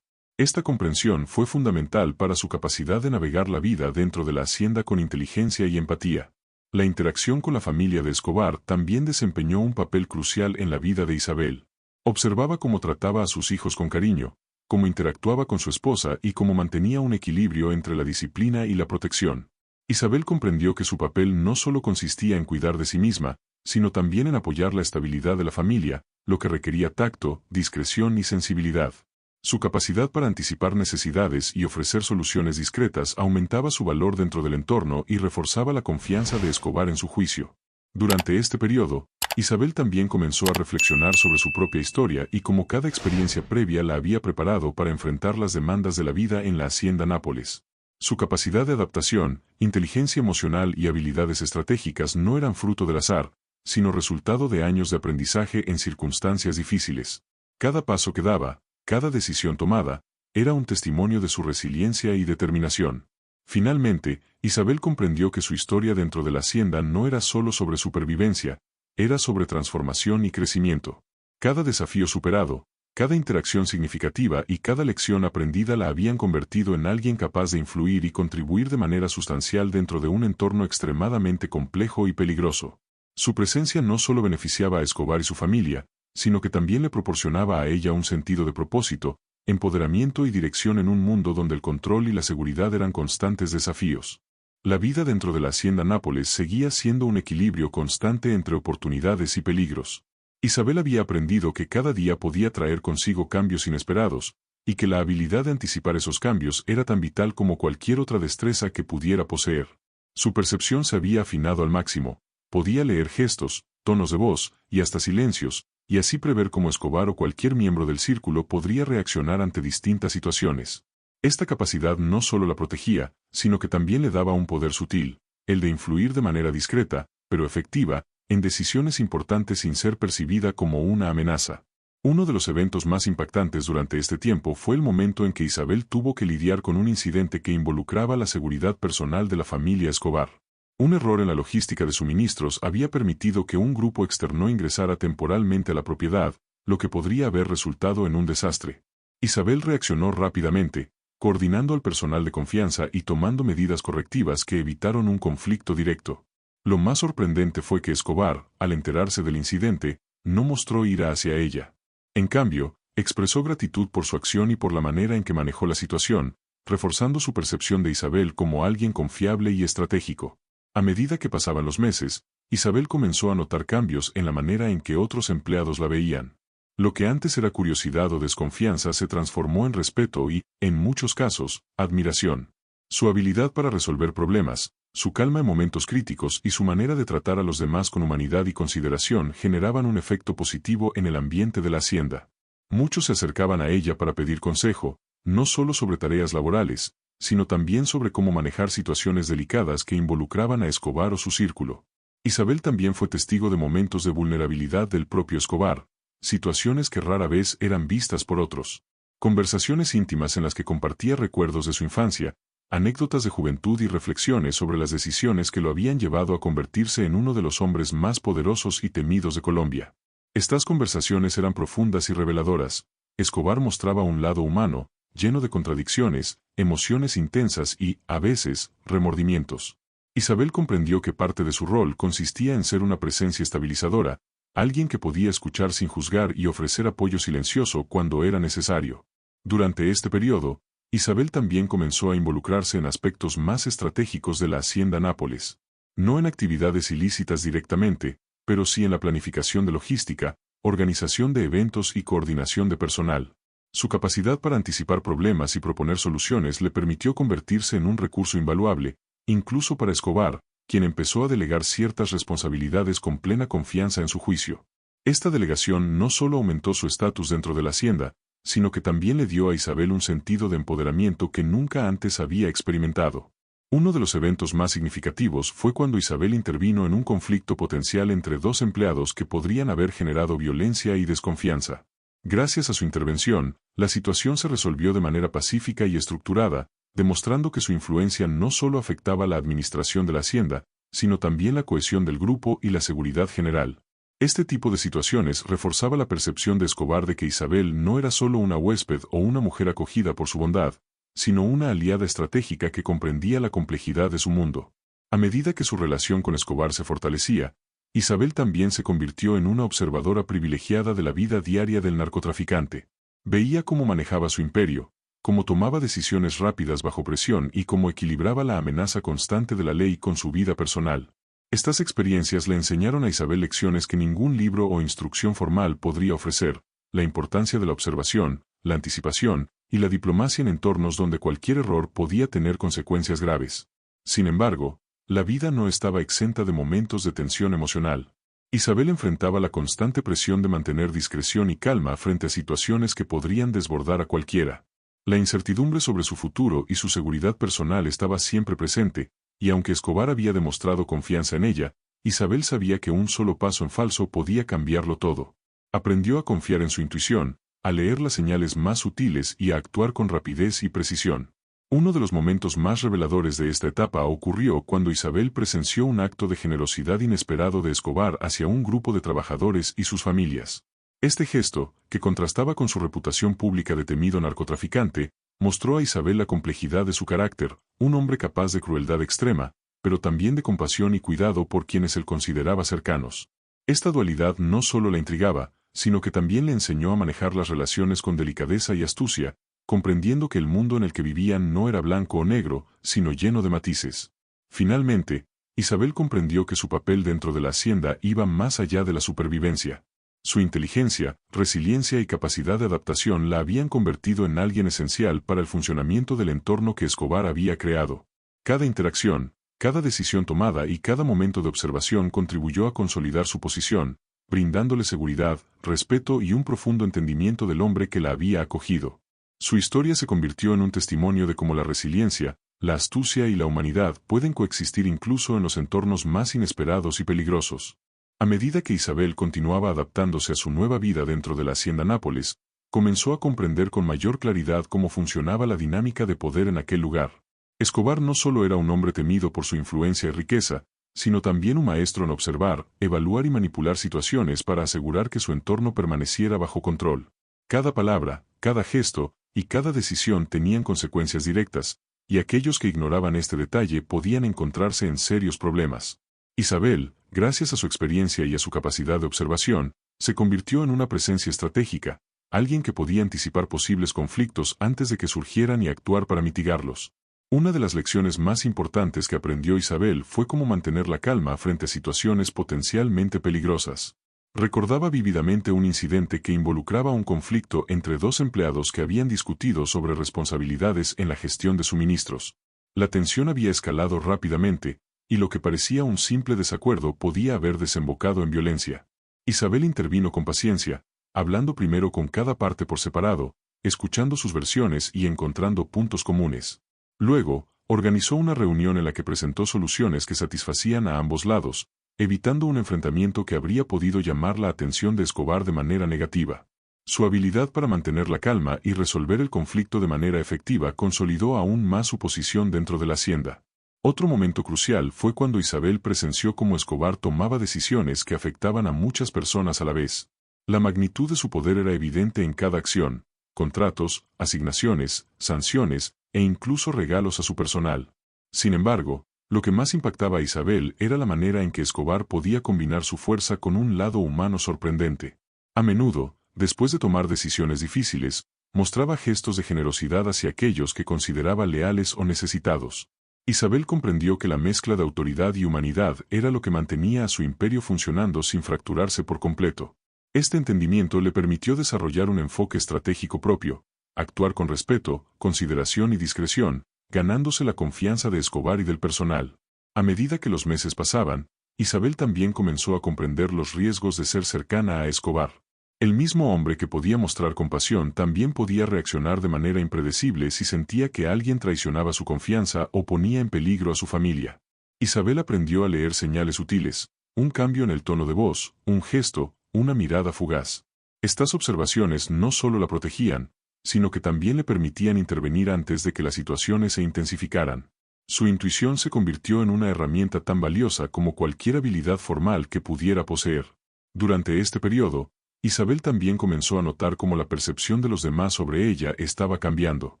[SPEAKER 1] Esta comprensión fue fundamental para su capacidad de navegar la vida dentro de la hacienda con inteligencia y empatía. La interacción con la familia de Escobar también desempeñó un papel crucial en la vida de Isabel. Observaba cómo trataba a sus hijos con cariño, cómo interactuaba con su esposa y cómo mantenía un equilibrio entre la disciplina y la protección. Isabel comprendió que su papel no solo consistía en cuidar de sí misma, sino también en apoyar la estabilidad de la familia, lo que requería tacto, discreción y sensibilidad. Su capacidad para anticipar necesidades y ofrecer soluciones discretas aumentaba su valor dentro del entorno y reforzaba la confianza de Escobar en su juicio. Durante este periodo, Isabel también comenzó a reflexionar sobre su propia historia y cómo cada experiencia previa la había preparado para enfrentar las demandas de la vida en la hacienda Nápoles. Su capacidad de adaptación, inteligencia emocional y habilidades estratégicas no eran fruto del azar, sino resultado de años de aprendizaje en circunstancias difíciles. Cada paso que daba, cada decisión tomada, era un testimonio de su resiliencia y determinación. Finalmente, Isabel comprendió que su historia dentro de la hacienda no era solo sobre supervivencia, era sobre transformación y crecimiento. Cada desafío superado, cada interacción significativa y cada lección aprendida la habían convertido en alguien capaz de influir y contribuir de manera sustancial dentro de un entorno extremadamente complejo y peligroso. Su presencia no solo beneficiaba a Escobar y su familia, sino que también le proporcionaba a ella un sentido de propósito, empoderamiento y dirección en un mundo donde el control y la seguridad eran constantes desafíos. La vida dentro de la hacienda Nápoles seguía siendo un equilibrio constante entre oportunidades y peligros. Isabel había aprendido que cada día podía traer consigo cambios inesperados, y que la habilidad de anticipar esos cambios era tan vital como cualquier otra destreza que pudiera poseer. Su percepción se había afinado al máximo, podía leer gestos, tonos de voz, y hasta silencios, y así prever cómo Escobar o cualquier miembro del círculo podría reaccionar ante distintas situaciones. Esta capacidad no solo la protegía, sino que también le daba un poder sutil, el de influir de manera discreta, pero efectiva, en decisiones importantes sin ser percibida como una amenaza. Uno de los eventos más impactantes durante este tiempo fue el momento en que Isabel tuvo que lidiar con un incidente que involucraba la seguridad personal de la familia Escobar. Un error en la logística de suministros había permitido que un grupo externo ingresara temporalmente a la propiedad, lo que podría haber resultado en un desastre. Isabel reaccionó rápidamente, coordinando al personal de confianza y tomando medidas correctivas que evitaron un conflicto directo. Lo más sorprendente fue que Escobar, al enterarse del incidente, no mostró ira hacia ella. En cambio, expresó gratitud por su acción y por la manera en que manejó la situación, reforzando su percepción de Isabel como alguien confiable y estratégico. A medida que pasaban los meses, Isabel comenzó a notar cambios en la manera en que otros empleados la veían. Lo que antes era curiosidad o desconfianza se transformó en respeto y, en muchos casos, admiración. Su habilidad para resolver problemas, su calma en momentos críticos y su manera de tratar a los demás con humanidad y consideración generaban un efecto positivo en el ambiente de la hacienda. Muchos se acercaban a ella para pedir consejo, no solo sobre tareas laborales, sino también sobre cómo manejar situaciones delicadas que involucraban a Escobar o su círculo. Isabel también fue testigo de momentos de vulnerabilidad del propio Escobar, situaciones que rara vez eran vistas por otros. Conversaciones íntimas en las que compartía recuerdos de su infancia, anécdotas de juventud y reflexiones sobre las decisiones que lo habían llevado a convertirse en uno de los hombres más poderosos y temidos de Colombia. Estas conversaciones eran profundas y reveladoras. Escobar mostraba un lado humano, lleno de contradicciones, emociones intensas y, a veces, remordimientos. Isabel comprendió que parte de su rol consistía en ser una presencia estabilizadora, alguien que podía escuchar sin juzgar y ofrecer apoyo silencioso cuando era necesario. Durante este periodo, Isabel también comenzó a involucrarse en aspectos más estratégicos de la Hacienda Nápoles. No en actividades ilícitas directamente, pero sí en la planificación de logística, organización de eventos y coordinación de personal. Su capacidad para anticipar problemas y proponer soluciones le permitió convertirse en un recurso invaluable, incluso para Escobar, quien empezó a delegar ciertas responsabilidades con plena confianza en su juicio. Esta delegación no solo aumentó su estatus dentro de la hacienda, sino que también le dio a Isabel un sentido de empoderamiento que nunca antes había experimentado. Uno de los eventos más significativos fue cuando Isabel intervino en un conflicto potencial entre dos empleados que podrían haber generado violencia y desconfianza. Gracias a su intervención, la situación se resolvió de manera pacífica y estructurada, demostrando que su influencia no solo afectaba la administración de la hacienda, sino también la cohesión del grupo y la seguridad general. Este tipo de situaciones reforzaba la percepción de Escobar de que Isabel no era solo una huésped o una mujer acogida por su bondad, sino una aliada estratégica que comprendía la complejidad de su mundo. A medida que su relación con Escobar se fortalecía, Isabel también se convirtió en una observadora privilegiada de la vida diaria del narcotraficante. Veía cómo manejaba su imperio, cómo tomaba decisiones rápidas bajo presión y cómo equilibraba la amenaza constante de la ley con su vida personal. Estas experiencias le enseñaron a Isabel lecciones que ningún libro o instrucción formal podría ofrecer: la importancia de la observación, la anticipación, y la diplomacia en entornos donde cualquier error podía tener consecuencias graves. Sin embargo, la vida no estaba exenta de momentos de tensión emocional. Isabel enfrentaba la constante presión de mantener discreción y calma frente a situaciones que podrían desbordar a cualquiera. La incertidumbre sobre su futuro y su seguridad personal estaba siempre presente, y aunque Escobar había demostrado confianza en ella, Isabel sabía que un solo paso en falso podía cambiarlo todo. Aprendió a confiar en su intuición, a leer las señales más sutiles y a actuar con rapidez y precisión. Uno de los momentos más reveladores de esta etapa ocurrió cuando Isabel presenció un acto de generosidad inesperado de Escobar hacia un grupo de trabajadores y sus familias. Este gesto, que contrastaba con su reputación pública de temido narcotraficante, mostró a Isabel la complejidad de su carácter, un hombre capaz de crueldad extrema, pero también de compasión y cuidado por quienes él consideraba cercanos. Esta dualidad no solo la intrigaba, sino que también le enseñó a manejar las relaciones con delicadeza y astucia, comprendiendo que el mundo en el que vivían no era blanco o negro, sino lleno de matices. Finalmente, Isabel comprendió que su papel dentro de la hacienda iba más allá de la supervivencia. Su inteligencia, resiliencia y capacidad de adaptación la habían convertido en alguien esencial para el funcionamiento del entorno que Escobar había creado. Cada interacción, cada decisión tomada y cada momento de observación contribuyó a consolidar su posición, brindándole seguridad, respeto y un profundo entendimiento del hombre que la había acogido. Su historia se convirtió en un testimonio de cómo la resiliencia, la astucia y la humanidad pueden coexistir incluso en los entornos más inesperados y peligrosos. A medida que Isabel continuaba adaptándose a su nueva vida dentro de la Hacienda Nápoles, comenzó a comprender con mayor claridad cómo funcionaba la dinámica de poder en aquel lugar. Escobar no solo era un hombre temido por su influencia y riqueza, sino también un maestro en observar, evaluar y manipular situaciones para asegurar que su entorno permaneciera bajo control. Cada palabra, cada gesto y cada decisión tenían consecuencias directas, y aquellos que ignoraban este detalle podían encontrarse en serios problemas. Isabel, gracias a su experiencia y a su capacidad de observación, se convirtió en una presencia estratégica, alguien que podía anticipar posibles conflictos antes de que surgieran y actuar para mitigarlos. Una de las lecciones más importantes que aprendió Isabel fue cómo mantener la calma frente a situaciones potencialmente peligrosas. Recordaba vívidamente un incidente que involucraba un conflicto entre dos empleados que habían discutido sobre responsabilidades en la gestión de suministros. La tensión había escalado rápidamente, y lo que parecía un simple desacuerdo podía haber desembocado en violencia. Isabel intervino con paciencia, hablando primero con cada parte por separado, escuchando sus versiones y encontrando puntos comunes. Luego, organizó una reunión en la que presentó soluciones que satisfacían a ambos lados, evitando un enfrentamiento que habría podido llamar la atención de Escobar de manera negativa. Su habilidad para mantener la calma y resolver el conflicto de manera efectiva consolidó aún más su posición dentro de la hacienda. Otro momento crucial fue cuando Isabel presenció cómo Escobar tomaba decisiones que afectaban a muchas personas a la vez. La magnitud de su poder era evidente en cada acción: contratos, asignaciones, sanciones e incluso regalos a su personal. Sin embargo, lo que más impactaba a Isabel era la manera en que Escobar podía combinar su fuerza con un lado humano sorprendente. A menudo, después de tomar decisiones difíciles, mostraba gestos de generosidad hacia aquellos que consideraba leales o necesitados. Isabel comprendió que la mezcla de autoridad y humanidad era lo que mantenía a su imperio funcionando sin fracturarse por completo. Este entendimiento le permitió desarrollar un enfoque estratégico propio, actuar con respeto, consideración y discreción, ganándose la confianza de Escobar y del personal. A medida que los meses pasaban, Isabel también comenzó a comprender los riesgos de ser cercana a Escobar. El mismo hombre que podía mostrar compasión también podía reaccionar de manera impredecible si sentía que alguien traicionaba su confianza o ponía en peligro a su familia. Isabel aprendió a leer señales sutiles: un cambio en el tono de voz, un gesto, una mirada fugaz. Estas observaciones no solo la protegían, sino que también le permitían intervenir antes de que las situaciones se intensificaran. Su intuición se convirtió en una herramienta tan valiosa como cualquier habilidad formal que pudiera poseer. Durante este periodo, Isabel también comenzó a notar cómo la percepción de los demás sobre ella estaba cambiando.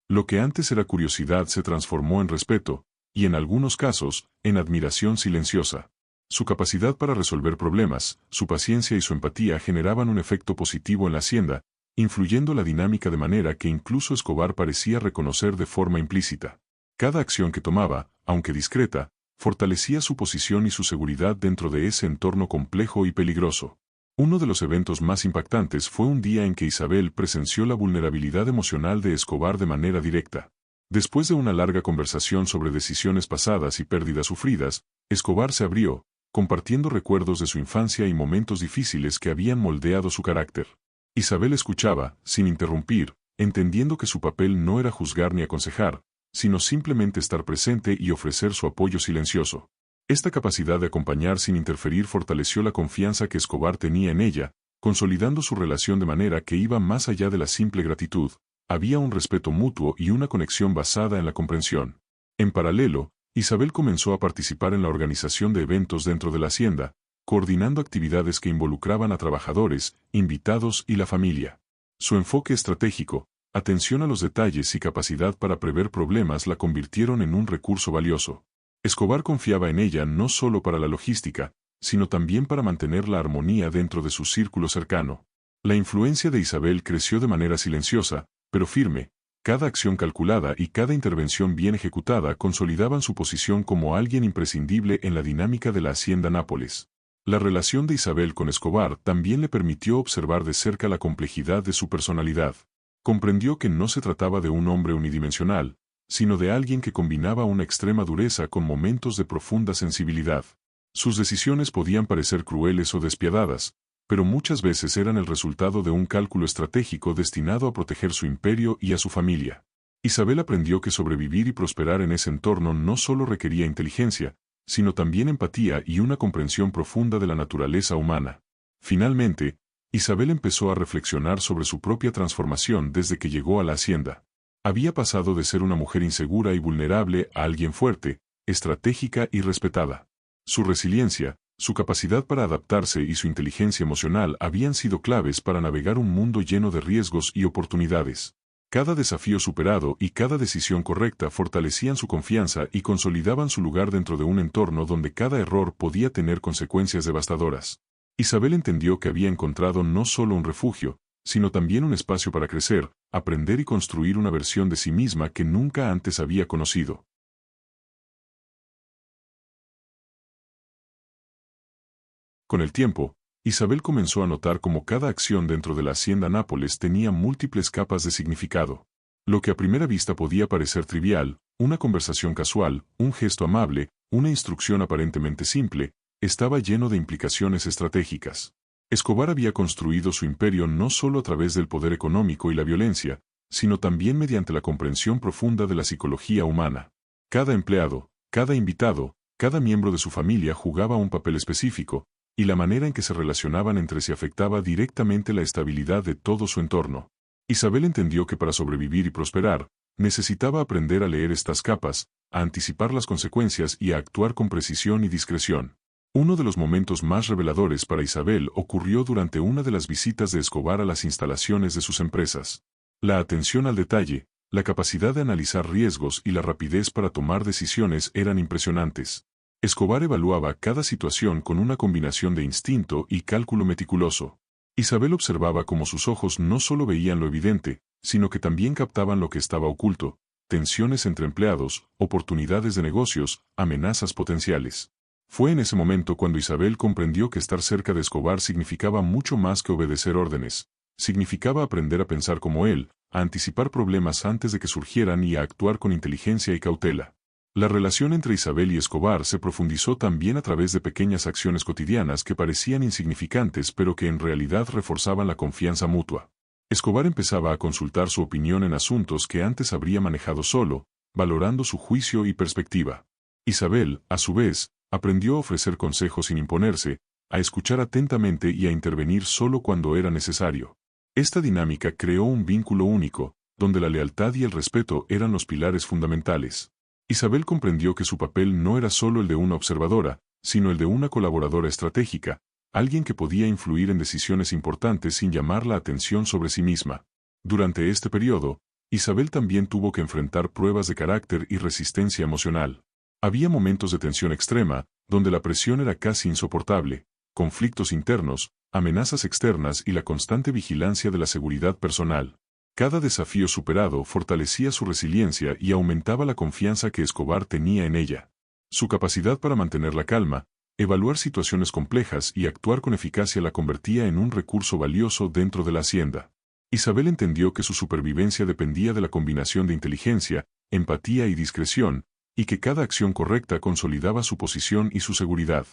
[SPEAKER 1] Lo que antes era curiosidad se transformó en respeto, y en algunos casos, en admiración silenciosa. Su capacidad para resolver problemas, su paciencia y su empatía generaban un efecto positivo en la hacienda, influyendo la dinámica de manera que incluso Escobar parecía reconocer de forma implícita. Cada acción que tomaba, aunque discreta, fortalecía su posición y su seguridad dentro de ese entorno complejo y peligroso. Uno de los eventos más impactantes fue un día en que Isabel presenció la vulnerabilidad emocional de Escobar de manera directa. Después de una larga conversación sobre decisiones pasadas y pérdidas sufridas, Escobar se abrió, compartiendo recuerdos de su infancia y momentos difíciles que habían moldeado su carácter. Isabel escuchaba, sin interrumpir, entendiendo que su papel no era juzgar ni aconsejar, sino simplemente estar presente y ofrecer su apoyo silencioso. Esta capacidad de acompañar sin interferir fortaleció la confianza que Escobar tenía en ella, consolidando su relación de manera que iba más allá de la simple gratitud. Había un respeto mutuo y una conexión basada en la comprensión. En paralelo, Isabel comenzó a participar en la organización de eventos dentro de la hacienda, coordinando actividades que involucraban a trabajadores, invitados y la familia. Su enfoque estratégico, atención a los detalles y capacidad para prever problemas la convirtieron en un recurso valioso. Escobar confiaba en ella no solo para la logística, sino también para mantener la armonía dentro de su círculo cercano. La influencia de Isabel creció de manera silenciosa, pero firme. Cada acción calculada y cada intervención bien ejecutada consolidaban su posición como alguien imprescindible en la dinámica de la hacienda Nápoles. La relación de Isabel con Escobar también le permitió observar de cerca la complejidad de su personalidad. Comprendió que no se trataba de un hombre unidimensional, sino de alguien que combinaba una extrema dureza con momentos de profunda sensibilidad. Sus decisiones podían parecer crueles o despiadadas, pero muchas veces eran el resultado de un cálculo estratégico destinado a proteger su imperio y a su familia. Isabel aprendió que sobrevivir y prosperar en ese entorno no solo requería inteligencia, sino también empatía y una comprensión profunda de la naturaleza humana. Finalmente, Isabel empezó a reflexionar sobre su propia transformación desde que llegó a la hacienda. Había pasado de ser una mujer insegura y vulnerable a alguien fuerte, estratégica y respetada. Su resiliencia, su capacidad para adaptarse y su inteligencia emocional habían sido claves para navegar un mundo lleno de riesgos y oportunidades. Cada desafío superado y cada decisión correcta fortalecían su confianza y consolidaban su lugar dentro de un entorno donde cada error podía tener consecuencias devastadoras. Isabel entendió que había encontrado no solo un refugio, sino también un espacio para crecer, aprender y construir una versión de sí misma que nunca antes había conocido. Con el tiempo, Isabel comenzó a notar cómo cada acción dentro de la hacienda Nápoles tenía múltiples capas de significado. Lo que a primera vista podía parecer trivial, una conversación casual, un gesto amable, una instrucción aparentemente simple, estaba lleno de implicaciones estratégicas. Escobar había construido su imperio no solo a través del poder económico y la violencia, sino también mediante la comprensión profunda de la psicología humana. Cada empleado, cada invitado, cada miembro de su familia jugaba un papel específico, y la manera en que se relacionaban entre sí afectaba directamente la estabilidad de todo su entorno. Isabel entendió que para sobrevivir y prosperar, necesitaba aprender a leer estas capas, a anticipar las consecuencias y a actuar con precisión y discreción. Uno de los momentos más reveladores para Isabel ocurrió durante una de las visitas de Escobar a las instalaciones de sus empresas. La atención al detalle, la capacidad de analizar riesgos y la rapidez para tomar decisiones eran impresionantes. Escobar evaluaba cada situación con una combinación de instinto y cálculo meticuloso. Isabel observaba cómo sus ojos no solo veían lo evidente, sino que también captaban lo que estaba oculto: tensiones entre empleados, oportunidades de negocios, amenazas potenciales. Fue en ese momento cuando Isabel comprendió que estar cerca de Escobar significaba mucho más que obedecer órdenes. Significaba aprender a pensar como él, a anticipar problemas antes de que surgieran y a actuar con inteligencia y cautela. La relación entre Isabel y Escobar se profundizó también a través de pequeñas acciones cotidianas que parecían insignificantes pero que en realidad reforzaban la confianza mutua. Escobar empezaba a consultar su opinión en asuntos que antes habría manejado solo, valorando su juicio y perspectiva. Isabel, a su vez, aprendió a ofrecer consejos sin imponerse, a escuchar atentamente y a intervenir solo cuando era necesario. Esta dinámica creó un vínculo único, donde la lealtad y el respeto eran los pilares fundamentales. Isabel comprendió que su papel no era solo el de una observadora, sino el de una colaboradora estratégica, alguien que podía influir en decisiones importantes sin llamar la atención sobre sí misma. Durante este periodo, Isabel también tuvo que enfrentar pruebas de carácter y resistencia emocional. Había momentos de tensión extrema, donde la presión era casi insoportable, conflictos internos, amenazas externas y la constante vigilancia de la seguridad personal. Cada desafío superado fortalecía su resiliencia y aumentaba la confianza que Escobar tenía en ella. Su capacidad para mantener la calma, evaluar situaciones complejas y actuar con eficacia la convertía en un recurso valioso dentro de la hacienda. Isabel entendió que su supervivencia dependía de la combinación de inteligencia, empatía y discreción, y que cada acción correcta consolidaba su posición y su seguridad.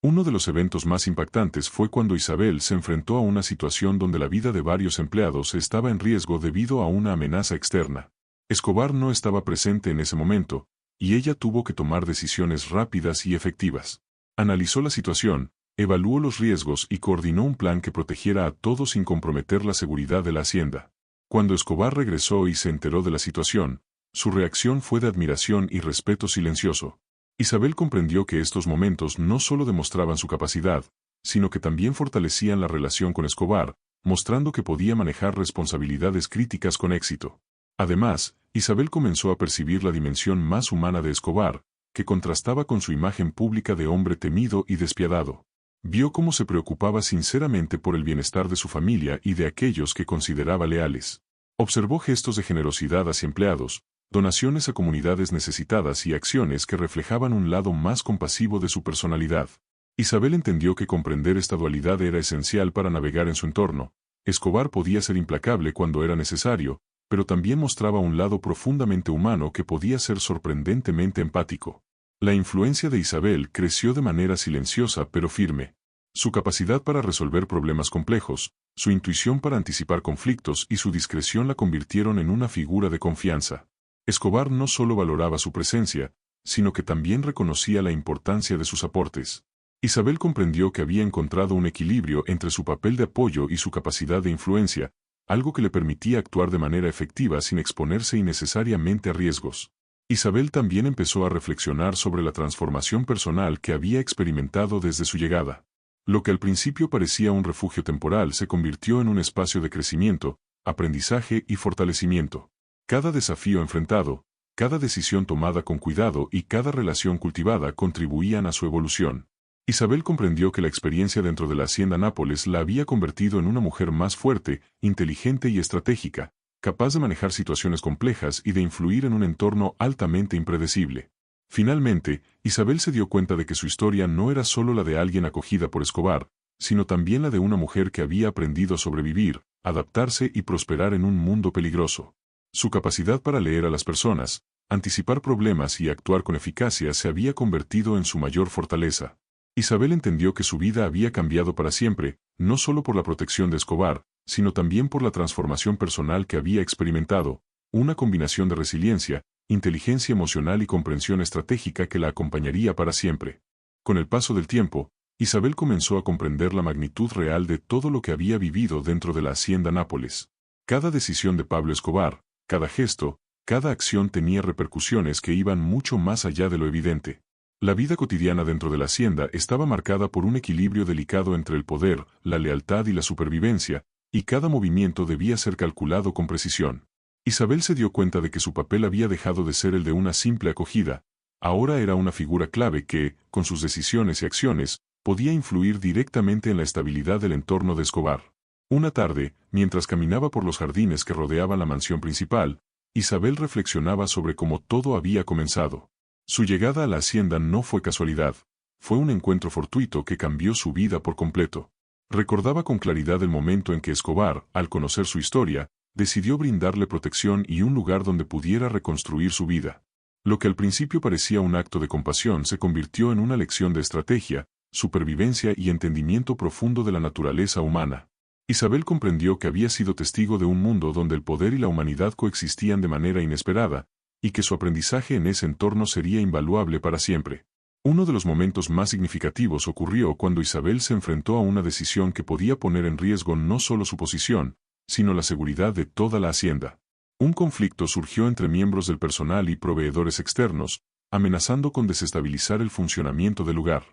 [SPEAKER 1] Uno de los eventos más impactantes fue cuando Isabel se enfrentó a una situación donde la vida de varios empleados estaba en riesgo debido a una amenaza externa. Escobar no estaba presente en ese momento, y ella tuvo que tomar decisiones rápidas y efectivas. Analizó la situación, evaluó los riesgos y coordinó un plan que protegiera a todos sin comprometer la seguridad de la hacienda. Cuando Escobar regresó y se enteró de la situación, su reacción fue de admiración y respeto silencioso. Isabel comprendió que estos momentos no solo demostraban su capacidad, sino que también fortalecían la relación con Escobar, mostrando que podía manejar responsabilidades críticas con éxito. Además, Isabel comenzó a percibir la dimensión más humana de Escobar, que contrastaba con su imagen pública de hombre temido y despiadado. Vio cómo se preocupaba sinceramente por el bienestar de su familia y de aquellos que consideraba leales. Observó gestos de generosidad hacia empleados, donaciones a comunidades necesitadas y acciones que reflejaban un lado más compasivo de su personalidad. Isabel entendió que comprender esta dualidad era esencial para navegar en su entorno. Escobar podía ser implacable cuando era necesario, pero también mostraba un lado profundamente humano que podía ser sorprendentemente empático. La influencia de Isabel creció de manera silenciosa pero firme. Su capacidad para resolver problemas complejos, su intuición para anticipar conflictos y su discreción la convirtieron en una figura de confianza. Escobar no solo valoraba su presencia, sino que también reconocía la importancia de sus aportes. Isabel comprendió que había encontrado un equilibrio entre su papel de apoyo y su capacidad de influencia, algo que le permitía actuar de manera efectiva sin exponerse innecesariamente a riesgos. Isabel también empezó a reflexionar sobre la transformación personal que había experimentado desde su llegada. Lo que al principio parecía un refugio temporal se convirtió en un espacio de crecimiento, aprendizaje y fortalecimiento. Cada desafío enfrentado, cada decisión tomada con cuidado y cada relación cultivada contribuían a su evolución. Isabel comprendió que la experiencia dentro de la hacienda Nápoles la había convertido en una mujer más fuerte, inteligente y estratégica, capaz de manejar situaciones complejas y de influir en un entorno altamente impredecible. Finalmente, Isabel se dio cuenta de que su historia no era solo la de alguien acogida por Escobar, sino también la de una mujer que había aprendido a sobrevivir, adaptarse y prosperar en un mundo peligroso. Su capacidad para leer a las personas, anticipar problemas y actuar con eficacia se había convertido en su mayor fortaleza. Isabel entendió que su vida había cambiado para siempre, no solo por la protección de Escobar, sino también por la transformación personal que había experimentado, una combinación de resiliencia, inteligencia emocional y comprensión estratégica que la acompañaría para siempre. Con el paso del tiempo, Isabel comenzó a comprender la magnitud real de todo lo que había vivido dentro de la hacienda Nápoles. Cada decisión de Pablo Escobar, cada gesto, cada acción tenía repercusiones que iban mucho más allá de lo evidente. La vida cotidiana dentro de la hacienda estaba marcada por un equilibrio delicado entre el poder, la lealtad y la supervivencia, y cada movimiento debía ser calculado con precisión. Isabel se dio cuenta de que su papel había dejado de ser el de una simple acogida, ahora era una figura clave que, con sus decisiones y acciones, podía influir directamente en la estabilidad del entorno de Escobar. Una tarde, mientras caminaba por los jardines que rodeaban la mansión principal, Isabel reflexionaba sobre cómo todo había comenzado. Su llegada a la hacienda no fue casualidad, fue un encuentro fortuito que cambió su vida por completo. Recordaba con claridad el momento en que Escobar, al conocer su historia, decidió brindarle protección y un lugar donde pudiera reconstruir su vida. Lo que al principio parecía un acto de compasión se convirtió en una lección de estrategia, supervivencia y entendimiento profundo de la naturaleza humana. Isabel comprendió que había sido testigo de un mundo donde el poder y la humanidad coexistían de manera inesperada, y que su aprendizaje en ese entorno sería invaluable para siempre. Uno de los momentos más significativos ocurrió cuando Isabel se enfrentó a una decisión que podía poner en riesgo no solo su posición, sino la seguridad de toda la hacienda. Un conflicto surgió entre miembros del personal y proveedores externos, amenazando con desestabilizar el funcionamiento del lugar.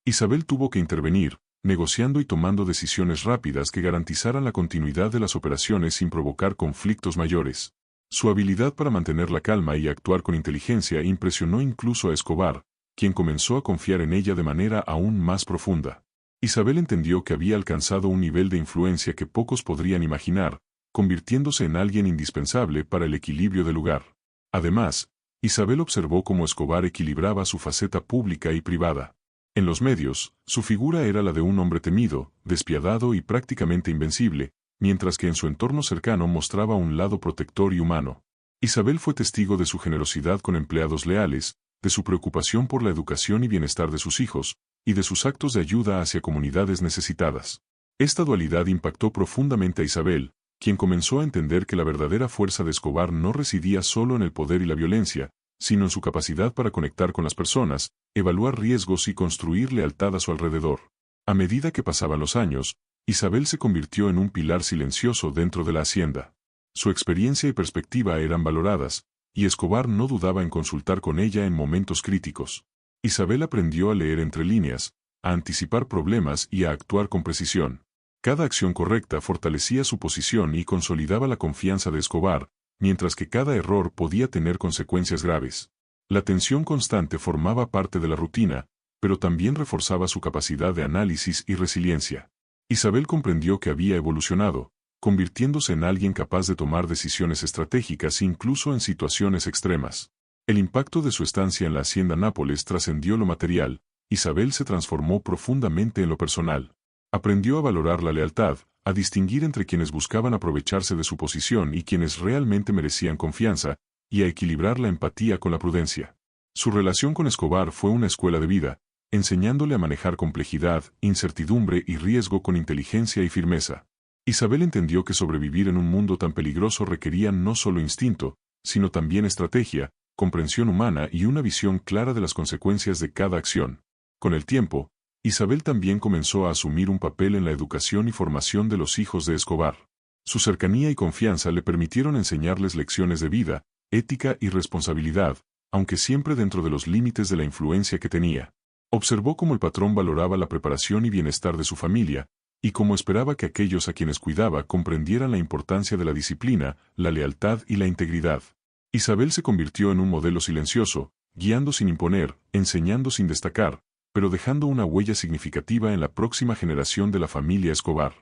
[SPEAKER 1] Isabel tuvo que intervenir, negociando y tomando decisiones rápidas que garantizaran la continuidad de las operaciones sin provocar conflictos mayores. Su habilidad para mantener la calma y actuar con inteligencia impresionó incluso a Escobar, quien comenzó a confiar en ella de manera aún más profunda. Isabel entendió que había alcanzado un nivel de influencia que pocos podrían imaginar, convirtiéndose en alguien indispensable para el equilibrio del lugar. Además, Isabel observó cómo Escobar equilibraba su faceta pública y privada. En los medios, su figura era la de un hombre temido, despiadado y prácticamente invencible, mientras que en su entorno cercano mostraba un lado protector y humano. Isabel fue testigo de su generosidad con empleados leales, de su preocupación por la educación y bienestar de sus hijos, y de sus actos de ayuda hacia comunidades necesitadas. Esta dualidad impactó profundamente a Isabel, quien comenzó a entender que la verdadera fuerza de Escobar no residía solo en el poder y la violencia, sino en su capacidad para conectar con las personas, evaluar riesgos y construir lealtad a su alrededor. A medida que pasaban los años, Isabel se convirtió en un pilar silencioso dentro de la hacienda. Su experiencia y perspectiva eran valoradas, y Escobar no dudaba en consultar con ella en momentos críticos. Isabel aprendió a leer entre líneas, a anticipar problemas y a actuar con precisión. Cada acción correcta fortalecía su posición y consolidaba la confianza de Escobar, mientras que cada error podía tener consecuencias graves. La tensión constante formaba parte de la rutina, pero también reforzaba su capacidad de análisis y resiliencia. Isabel comprendió que había evolucionado, convirtiéndose en alguien capaz de tomar decisiones estratégicas incluso en situaciones extremas. El impacto de su estancia en la hacienda Nápoles trascendió lo material. Isabel se transformó profundamente en lo personal. Aprendió a valorar la lealtad, a distinguir entre quienes buscaban aprovecharse de su posición y quienes realmente merecían confianza, y a equilibrar la empatía con la prudencia. Su relación con Escobar fue una escuela de vida, enseñándole a manejar complejidad, incertidumbre y riesgo con inteligencia y firmeza. Isabel entendió que sobrevivir en un mundo tan peligroso requería no solo instinto, sino también estrategia, comprensión humana y una visión clara de las consecuencias de cada acción. Con el tiempo, Isabel también comenzó a asumir un papel en la educación y formación de los hijos de Escobar. Su cercanía y confianza le permitieron enseñarles lecciones de vida, ética y responsabilidad, aunque siempre dentro de los límites de la influencia que tenía. Observó cómo el patrón valoraba la preparación y bienestar de su familia, y cómo esperaba que aquellos a quienes cuidaba comprendieran la importancia de la disciplina, la lealtad y la integridad. Isabel se convirtió en un modelo silencioso, guiando sin imponer, enseñando sin destacar, pero dejando una huella significativa en la próxima generación de la familia Escobar.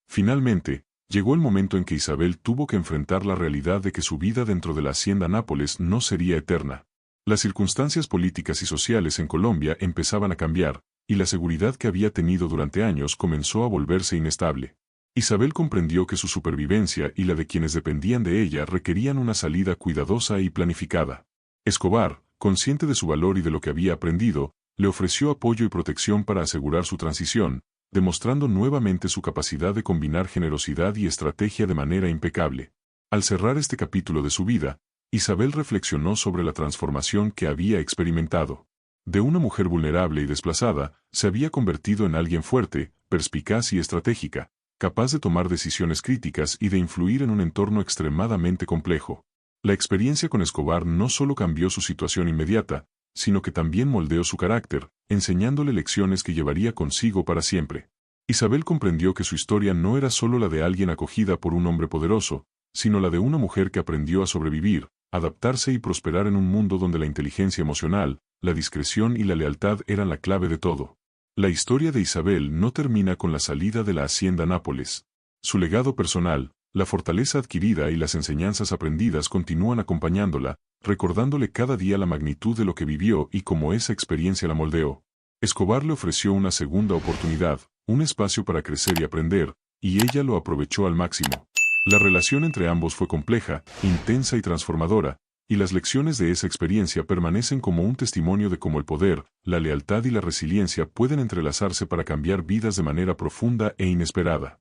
[SPEAKER 1] Finalmente, llegó el momento en que Isabel tuvo que enfrentar la realidad de que su vida dentro de la hacienda Nápoles no sería eterna. Las circunstancias políticas y sociales en Colombia empezaban a cambiar, y la seguridad que había tenido durante años comenzó a volverse inestable. Isabel comprendió que su supervivencia y la de quienes dependían de ella requerían una salida cuidadosa y planificada. Escobar, consciente de su valor y de lo que había aprendido, le ofreció apoyo y protección para asegurar su transición, demostrando nuevamente su capacidad de combinar generosidad y estrategia de manera impecable. Al cerrar este capítulo de su vida, Isabel reflexionó sobre la transformación que había experimentado. De una mujer vulnerable y desplazada, se había convertido en alguien fuerte, perspicaz y estratégica, capaz de tomar decisiones críticas y de influir en un entorno extremadamente complejo. La experiencia con Escobar no solo cambió su situación inmediata, sino que también moldeó su carácter, enseñándole lecciones que llevaría consigo para siempre. Isabel comprendió que su historia no era solo la de alguien acogida por un hombre poderoso, sino la de una mujer que aprendió a sobrevivir, adaptarse y prosperar en un mundo donde la inteligencia emocional, la discreción y la lealtad eran la clave de todo. La historia de Isabel no termina con la salida de la hacienda Nápoles. Su legado personal, la fortaleza adquirida y las enseñanzas aprendidas continúan acompañándola, recordándole cada día la magnitud de lo que vivió y cómo esa experiencia la moldeó. Escobar le ofreció una segunda oportunidad, un espacio para crecer y aprender, y ella lo aprovechó al máximo. La relación entre ambos fue compleja, intensa y transformadora, y las lecciones de esa experiencia permanecen como un testimonio de cómo el poder, la lealtad y la resiliencia pueden entrelazarse para cambiar vidas de manera profunda e inesperada.